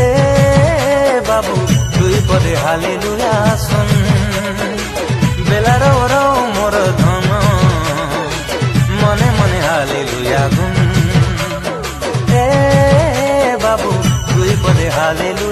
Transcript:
এ বাবু তুই পদে হালেলুয়া শুন, বেলার ওরাও মোর ধন, মনে মনে হালেলুয়া গুন। এ বাবু তুই পদে হালেলুয়া